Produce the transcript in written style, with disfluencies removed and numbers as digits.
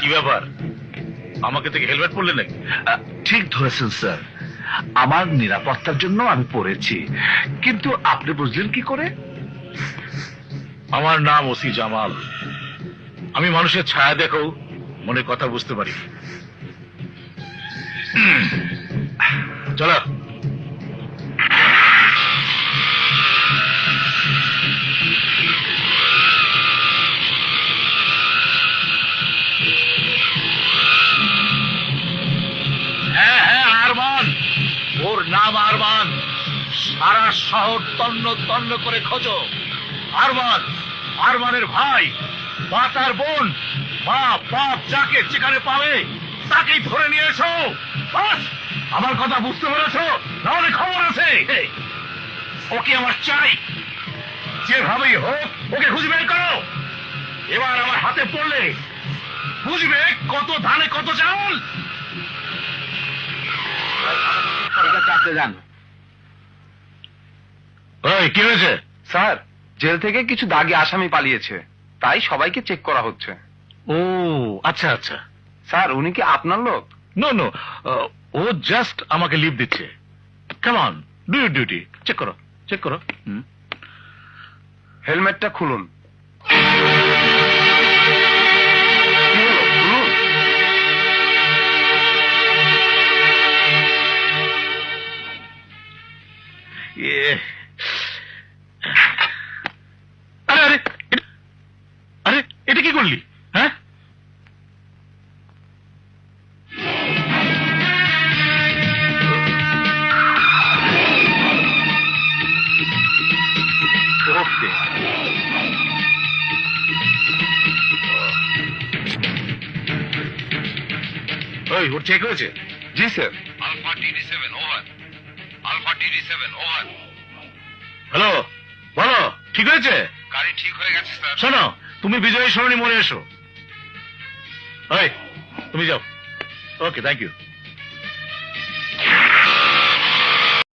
কি ব্যাপার, আমাকে থেকে হেলমেট পরলেন নাকি? ঠিক ধরেছেন স্যার, আমার নিরাপত্তার জন্য আমি পড়েছি, কিন্তু আপনি বুঝলেন কি করে? আমার নাম ওসি জামাল। আমি মানুষের ছায়া দেখেও মনের কথা বুঝতে পারি। চলো। হ্যাঁ হ্যাঁ, আরমান, ওর নাম আরমান। সারা শহর তন্ন তন্ন করে খোঁজো। আরমান, আরমানের ভাই, মা তার বোন, মা বাপ যাকে যেখানে পাবে তাকেই ধরে নিয়ে এসো। বাস, আমার কথা বুঝতে পেরেছো? নাহলে খবর আছে। ওকে আমার চাই, যেভাবেই হোক ওকে খুঁজে বের করো। এবার আমার হাতে পড়লে বুঝবে কত ধানে কত চাল। চাপতে যান। ওই কি হয়েছে? স্যার, জেল থেকে কিছু দাগি আসামি পালিয়েছে, তাই সবাইকে চেক করা হচ্ছে। ও আচ্ছা আচ্ছা। স্যার, উনি কি আপনার লোক? নো নো, ও জাস্ট আমাকে লিভ দিচ্ছে। Come on, do your duty. Check করো, চেক করো। হেলমেটটা খুলুন। কি হলো, খুলুন। আরে আরে আরে, এটা কি করলি? হ্যাঁ, ওকে। ওই ওর চেক হয়েছে? জি sir. Alpha DD7 over. Alpha DD7 over. Hello, বলো, ঠিক হয়েছে? গাড়ি ঠিক হয়ে গেছে স্যার। শোনো, তুমি বিজয় সরণি মোড়ে এসো। ওই তুমি যাও। ওকে, থ্যাংক ইউ।